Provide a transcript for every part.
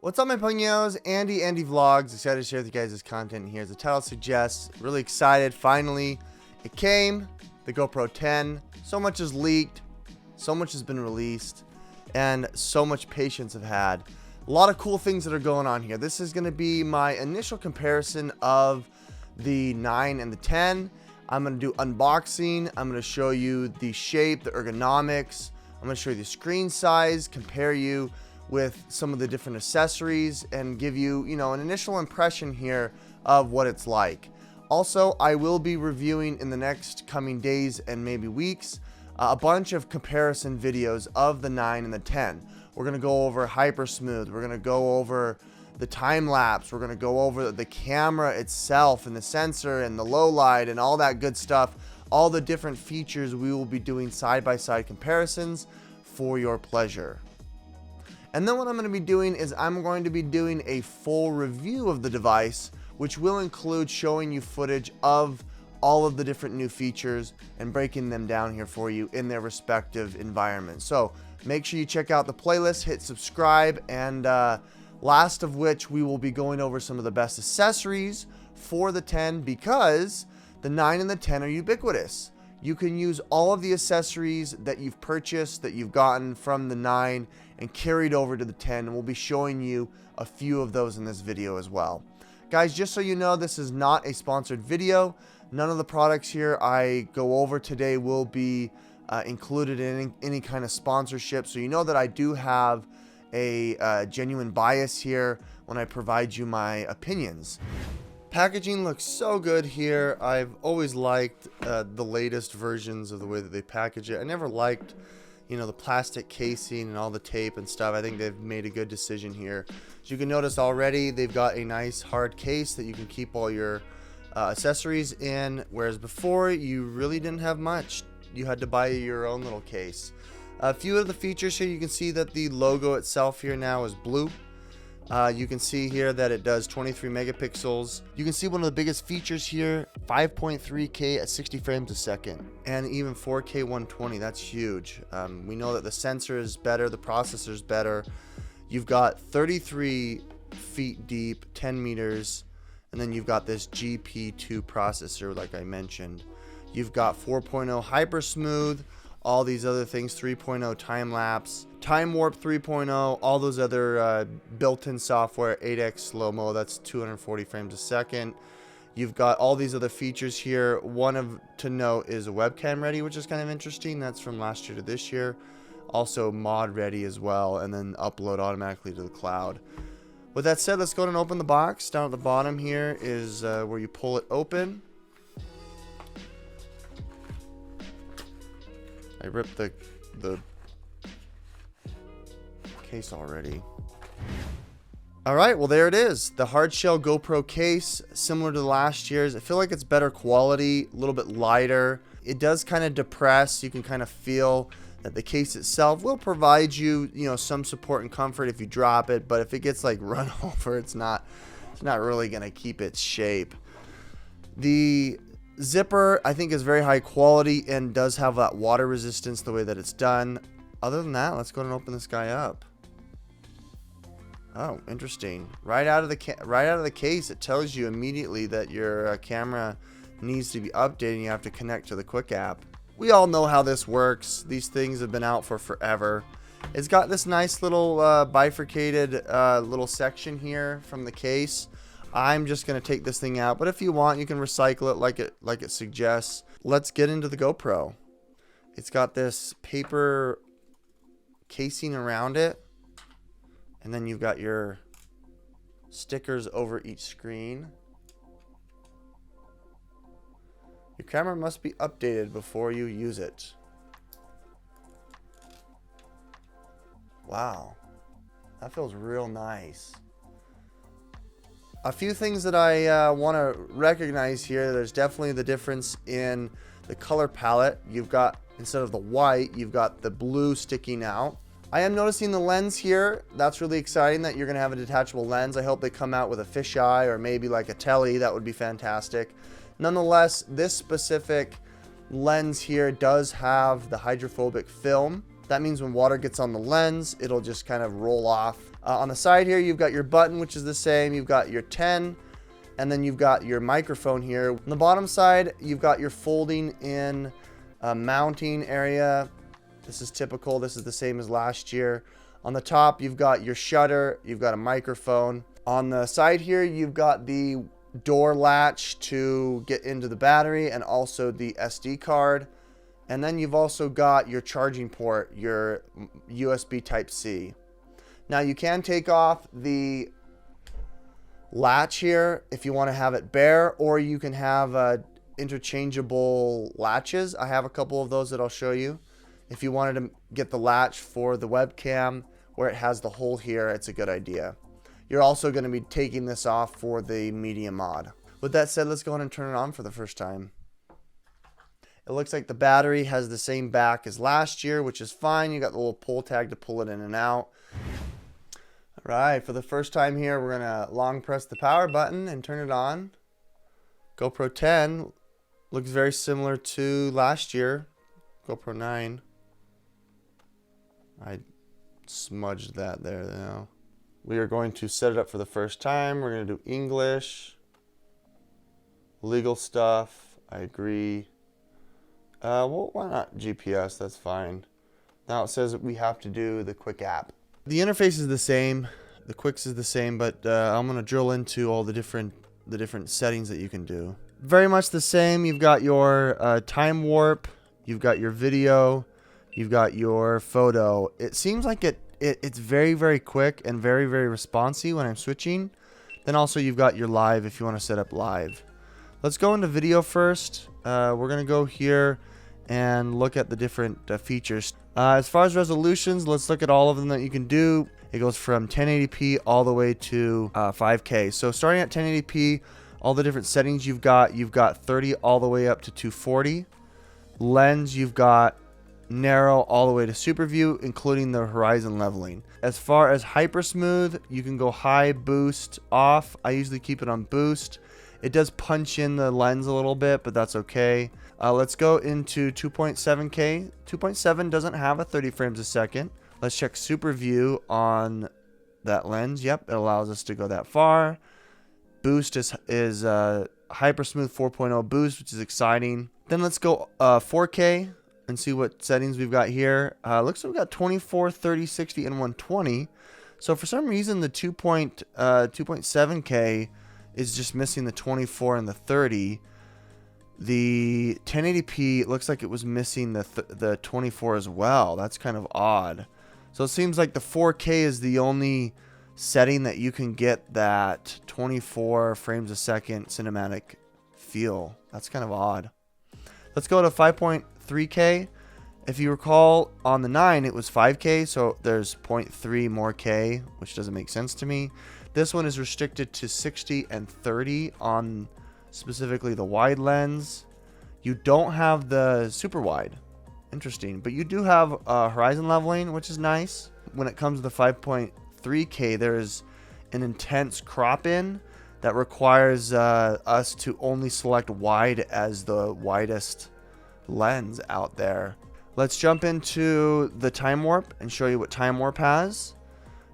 What's up, my pugnos? Andy Vlogs. Excited to share with you guys this content here. As the title suggests, really excited. Finally, it came. The GoPro 10. So much is leaked. So much has been released. And so much patience have had. A lot of cool things that are going on here. This is going to be my initial comparison of the 9 and the 10. I'm going to do unboxing. I'm going to show you the shape, the ergonomics. I'm going to show you the screen size, compare you with some of the different accessories, and give you, an initial impression here of what it's like. Also, I will be reviewing in the next coming days and maybe weeks a bunch of comparison videos of the 9 and the 10. We're going to go over hyper smooth. We're going to go over the time lapse. We're going to go over the camera itself and the sensor and the low light and all that good stuff. All the different features we will be doing side-by-side comparisons for your pleasure. And then what I'm going to be doing is I'm going to be doing a full review of the device, which will include showing you footage of all of the different new features and breaking them down here for you in their respective environments. So make sure you check out the playlist, hit subscribe, and last of which we will be going over some of the best accessories for the 10, because the 9 and the 10 are ubiquitous. You can use all of the accessories that you've purchased, that you've gotten from the 9 and carried over to the 10, and we'll be showing you a few of those in this video as well. Guys, just so you know, this is not a sponsored video. None of the products here I go over today will be included in any kind of sponsorship, so you know that I do have a genuine bias here when I provide you my opinions. Packaging looks so good here. I've always liked the latest versions of the way that they package it. I never liked, the plastic casing and all the tape and stuff. I think they've made a good decision here. As you can notice already, they've got a nice hard case that you can keep all your accessories in, whereas before you really didn't have much. You had to buy your own little case. A few of the features here, you can see that the logo itself here now is blue. You can see here that it does 23 megapixels. You can see one of the biggest features here, 5.3K at 60 frames a second, and even 4K 120. That's huge. We know that the sensor is better, the processor is better. You've got 33 feet deep, 10 meters, and then you've got this GP2 processor, like I mentioned. You've got 4.0 hyper smooth, all these other things, 3.0 time lapse, time warp 3.0, all those other built-in software, 8x slow-mo, that's 240 frames a second. You've got all these other features here. One to note is a webcam ready, which is kind of interesting. That's from last year to this year. Also mod ready as well, and then upload automatically to the cloud. With that said, let's go ahead and open the box. Down at the bottom here is where you pull it open. I ripped the case already. Alright, well there it is. The hard shell GoPro case, similar to last year's. I feel like it's better quality, a little bit lighter. It does kind of depress. You can kind of feel that the case itself will provide you, some support and comfort if you drop it, but if it gets like run over, it's not really going to keep its shape. The zipper, I think, is very high quality and does have that water resistance the way that it's done. Other than that, let's go ahead and open this guy up. Oh, interesting. Right out of the case, it tells you immediately that your camera needs to be updated. You have to connect to the Quick app. We all know how this works. These things have been out for forever. It's got this nice little bifurcated little section here from the case. I'm just going to take this thing out, but if you want, you can recycle it like it suggests. Let's get into the GoPro. It's got this paper casing around it, and then you've got your stickers over each screen. Your camera must be updated before you use it. Wow, that feels real nice. A few things that I want to recognize here. There's definitely the difference in the color palette. You've got, instead of the white, you've got the blue sticking out. I am noticing the lens here. That's really exciting that you're going to have a detachable lens. I hope they come out with a fisheye or maybe like a tele. That would be fantastic. Nonetheless, this specific lens here does have the hydrophobic film. That means when water gets on the lens, it'll just kind of roll off. On the side here, you've got your button, which is the same. You've got your 10, and then you've got your microphone here. On the bottom side, you've got your folding in mounting area. This is typical. This is the same as last year. On the top, you've got your shutter. You've got a microphone. On the side here, you've got the door latch to get into the battery and also the SD card. And then you've also got your charging port, your USB Type-C. Now you can take off the latch here if you want to have it bare, or you can have interchangeable latches. I have a couple of those that I'll show you. If you wanted to get the latch for the webcam where it has the hole here, it's a good idea. You're also going to be taking this off for the media mod. With that said, let's go ahead and turn it on for the first time. It looks like the battery has the same back as last year, which is fine. You got the little pull tag to pull it in and out. All right, for the first time here, we're gonna long press the power button and turn it on. GoPro 10 looks very similar to last year, GoPro 9. I smudged that there now. We are going to set it up for the first time. We're gonna do English, legal stuff. I agree. Well, why not GPS? That's fine. Now it says that we have to do the quick app. The interface is the same, the quicks is the same, but I'm gonna drill into all the different settings that you can do. Very much the same. You've got your time warp, you've got your video, you've got your photo. It seems like it's very, very quick and very, very responsive when I'm switching. Then also you've got your live if you want to set up live. Let's go into video first. We're gonna go here and look at the different features. As far as resolutions, let's look at all of them that you can do. It goes from 1080p all the way to 5K. So starting at 1080p, all the different settings you've got 30 all the way up to 240. Lens, you've got narrow all the way to super view, including the horizon leveling. As far as hyper smooth, you can go high, boost, off. I usually keep it on boost. It does punch in the lens a little bit, but that's okay. Let's go into 2.7K. 2.7 doesn't have a 30 frames a second. Let's check super view on that lens. Yep, it allows us to go that far. Boost is hyper smooth 4.0 boost, which is exciting. Then let's go 4K and see what settings we've got here. Looks like we've got 24, 30, 60, and 120. So for some reason, the 2.7K is just missing the 24 and the 30. The 1080p looks like it was missing the 24 as well. That's kind of odd. So it seems like the 4K is the only setting that you can get that 24 frames a second cinematic feel. That's kind of odd. Let's go to 5.3K. If you recall, on the 9 it was 5K, so there's 0.3 more K, which doesn't make sense to me. This one is restricted to 60 and 30 on specifically the wide lens. You don't have the super wide. Interesting. But you do have horizon leveling, which is nice. When it comes to the 5.3K, there's an intense crop in that requires us to only select wide as the widest lens out there. Let's jump into the time warp and show you what time warp has.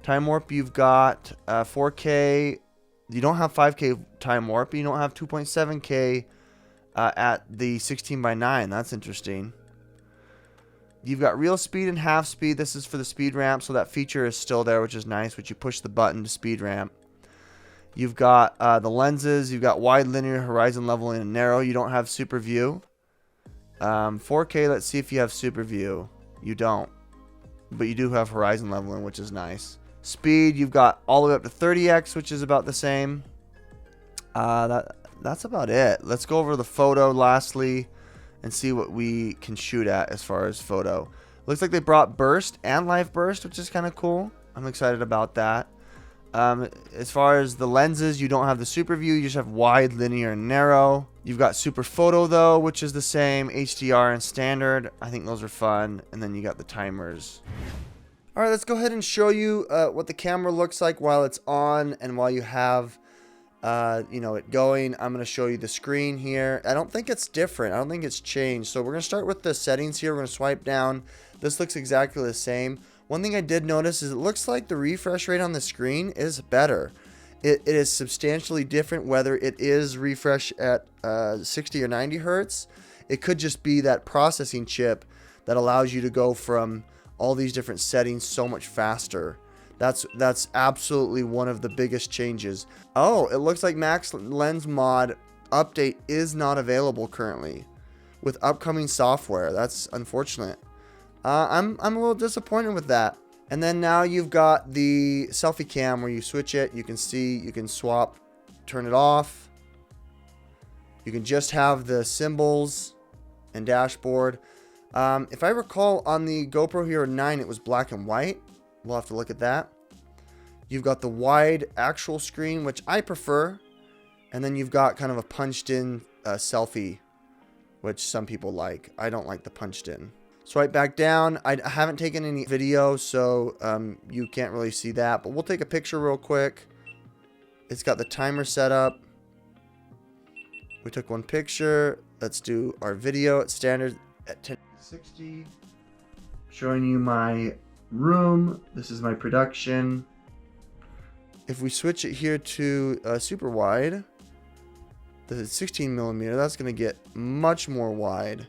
Time warp, you've got 4K. You don't have 5K time warp. You don't have 2.7K at the 16:9. That's interesting. You've got real speed and half speed. This is for the speed ramp, so that feature is still there, which is nice, which you push the button to speed ramp. You've got the lenses. You've got wide, linear, horizon leveling, and narrow. You don't have super view. 4K, let's see if you have super view. You don't. But you do have horizon leveling, which is nice. Speed, you've got all the way up to 30x, which is about the same. That's about it. Let's go over the photo lastly and see what we can shoot at as far as photo. Looks like they brought burst and live burst, which is kind of cool. I'm excited about that. As far as the lenses, you don't have the super view. You just have wide, linear, and narrow. You've got super photo though, which is the same. HDR and standard. I think those are fun. And then you got the timers. All right, let's go ahead and show you what the camera looks like while it's on and while you have it going. I'm going to show you the screen here. I don't think it's different. I don't think it's changed. So we're going to start with the settings here. We're going to swipe down. This looks exactly the same. One thing I did notice is it looks like the refresh rate on the screen is better. It is substantially different whether it is refresh at 60 or 90 hertz. It could just be that processing chip that allows you to go from all these different settings so much faster. That's absolutely one of the biggest changes. Oh, it looks like Max Lens Mod update is not available currently with upcoming software. That's unfortunate. I'm a little disappointed with that. And then now you've got the Selfie Cam where you switch it. You can see, you can swap, turn it off. You can just have the symbols and dashboard. If I recall, on the GoPro Hero 9, it was black and white. We'll have to look at that. You've got the wide actual screen, which I prefer. And then you've got kind of a punched in selfie, which some people like. I don't like the punched in. Swipe back down. I haven't taken any video, so you can't really see that. But we'll take a picture real quick. It's got the timer set up. We took one picture. Let's do our video at standard at 1060. Showing you my room. This is my production. If we switch it here to super wide, the 16 millimeter, that's going to get much more wide.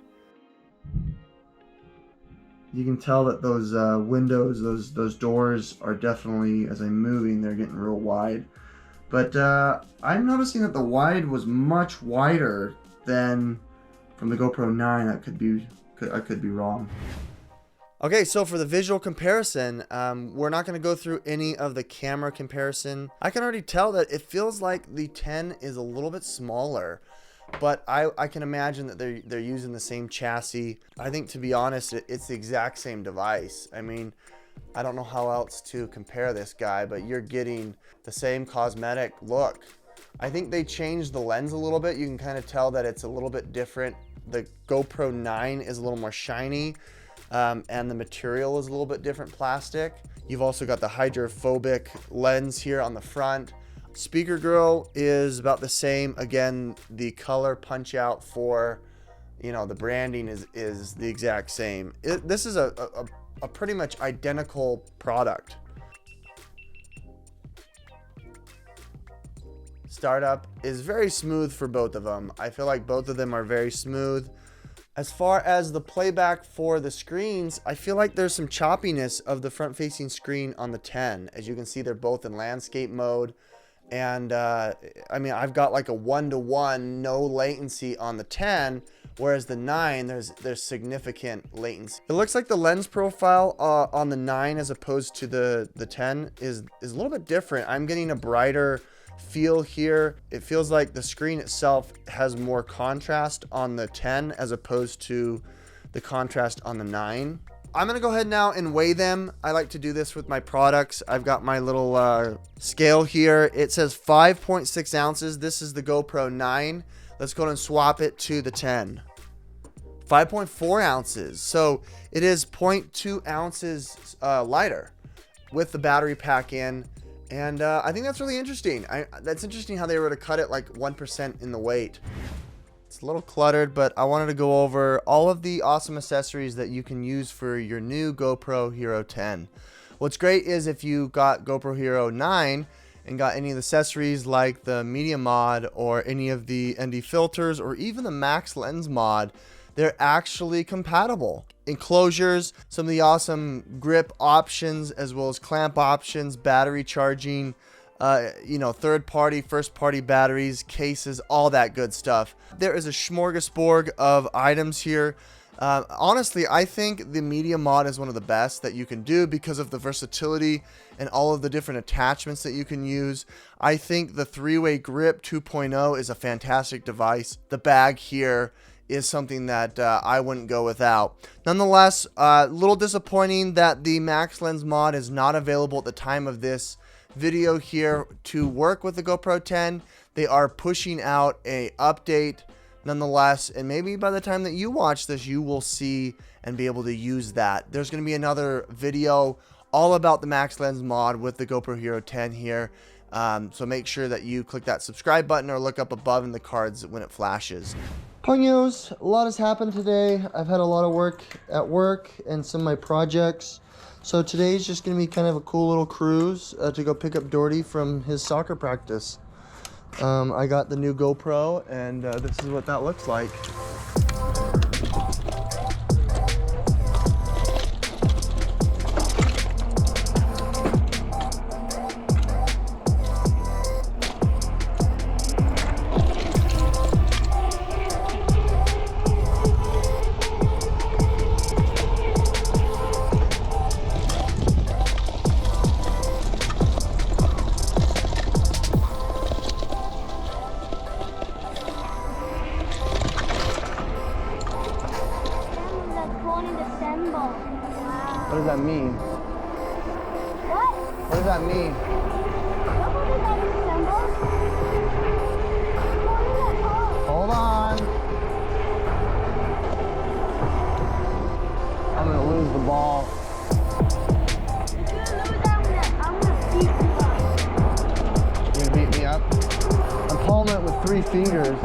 You can tell that those windows, those doors are definitely, as I'm moving, they're getting real wide. But I'm noticing that the wide was much wider than from the GoPro 9. I could be wrong. Okay, so for the visual comparison, we're not going to go through any of the camera comparison. I can already tell that it feels like the 10 is a little bit smaller, but I can imagine that they're using the same chassis. I think, to be honest, it's the exact same device. I mean, I don't know how else to compare this guy, but you're getting the same cosmetic look. I think they changed the lens a little bit. You can kind of tell that it's a little bit different. The GoPro 9 is a little more shiny. And the material is a little bit different plastic. You've also got the hydrophobic lens here on the front. Speaker grill is about the same. Again, the color punch out for, the branding is the exact same. This is a pretty much identical product. Startup is very smooth for both of them. I feel like both of them are very smooth. As far as the playback for the screens, I feel like there's some choppiness of the front-facing screen on the 10. As you can see, they're both in landscape mode. And, I mean, I've got like a 1-to-1, no latency on the 10, whereas the 9, there's significant latency. It looks like the lens profile on the 9 as opposed to the 10 is a little bit different. I'm getting a brighter feel here. It feels like the screen itself has more contrast on the 10 as opposed to the contrast on the 9. I'm gonna go ahead now and weigh them. I like to do this with my products. I've got my little scale here. It says 5.6 ounces. This is the GoPro 9. Let's go ahead and swap it to the 10. 5.4 ounces. So it is 0.2 ounces lighter with the battery pack in. And I think that's really interesting. That's interesting how they were to cut it like 1% in the weight. It's a little cluttered, but I wanted to go over all of the awesome accessories that you can use for your new GoPro Hero 10. What's great is if you got GoPro Hero 9 and got any of the accessories like the Media Mod or any of the ND filters or even the Max Lens Mod, they're actually compatible. Enclosures, some of the awesome grip options, as well as clamp options, battery charging, third-party, first-party batteries, cases, all that good stuff. There is a smorgasbord of items here. Honestly, I think the Media Mod is one of the best that you can do because of the versatility and all of the different attachments that you can use. I think the 3-way grip 2.0 is a fantastic device. The bag here is something that I wouldn't go without. Nonetheless, a little disappointing that the Max Lens Mod is not available at the time of this video here to work with the GoPro 10. They are pushing out a update nonetheless, and maybe by the time that you watch this, you will see and be able to use that. There's going to be another video all about the Max Lens Mod with the GoPro Hero 10 here. So make sure that you click that subscribe button or look up above in the cards when it flashes. Ponyos, a lot has happened today. I've had a lot of work at work and some of my projects. So today's just gonna be kind of a cool little cruise to go pick up Doherty from his soccer practice. I got the new GoPro and this is what that looks like. What does that mean? What? What does that mean? Hold on. I'm gonna lose the ball. If you lose that, I'm gonna beat you up. You're gonna beat me up? I'm pulling it with 3 fingers.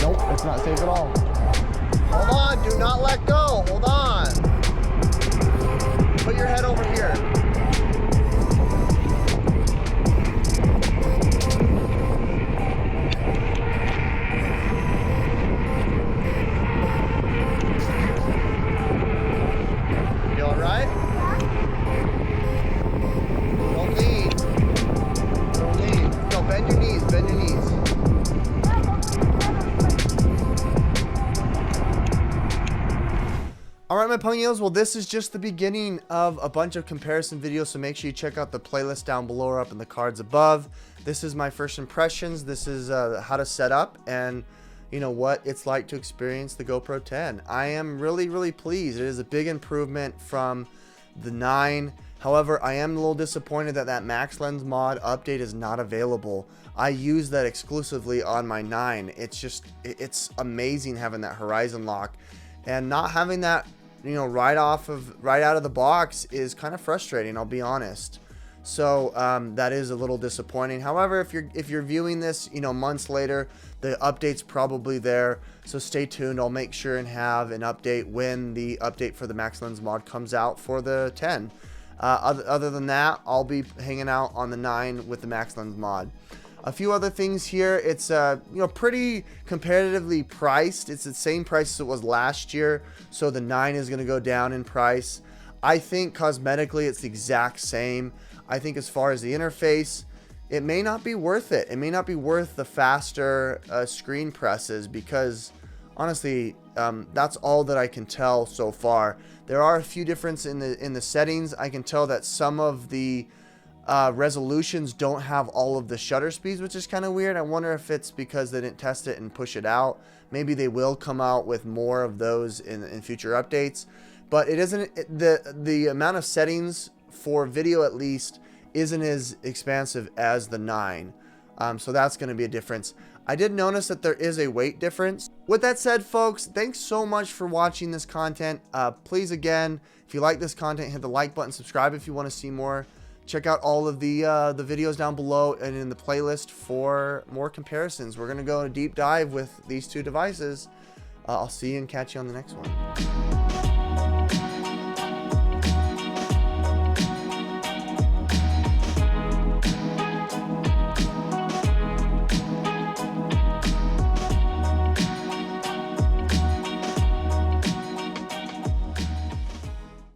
Nope, it's not safe at all. Hold on, do not let go. Hold on. Put your head over here. You all right? Don't lean. Don't lean. No, bend your knees, bend your knees. Alright my Ponyos, well this is just the beginning of a bunch of comparison videos, so make sure you check out the playlist down below or up in the cards above. This is my first impressions, this is how to set up and you know what it's like to experience the GoPro 10. I am really pleased. It is a big improvement from the 9. However, I am a little disappointed that Max Lens mod update is not available. I use that exclusively on my 9. It's amazing having that horizon lock. And not having that, you know, right out of the box is kind of frustrating, I'll be honest. So that is a little disappointing. However, if you're viewing this, you know, months later, the update's probably there. So stay tuned. I'll make sure and have an update when the update for the Max Lens mod comes out for the 10. Other than that, I'll be hanging out on the 9 with the Max Lens mod. A few other things here. It's you know, pretty competitively priced. It's the same price as it was last year, so the 9 is going to go down in price. I think cosmetically it's the exact same. I think as far as the interface, it may not be worth it. It may not be worth the faster screen presses because honestly, that's all that I can tell so far. There are a few differences in the settings. I can tell that some of the resolutions don't have all of the shutter speeds, which is kind of weird. I wonder if it's because they didn't test it and push it out. Maybe they will come out with more of those in future updates, but it isn't the amount of settings for video at least isn't as expansive as the 9. So that's going to be a difference. I did notice that there is a weight difference. With that said, folks, thanks so much for watching this content. Please, again, if you like this content, hit the like button, subscribe if you want to see more. Check out all of the videos down below and in the playlist for more comparisons. We're going to go a deep dive with these 2 devices. I'll see you and catch you on the next one.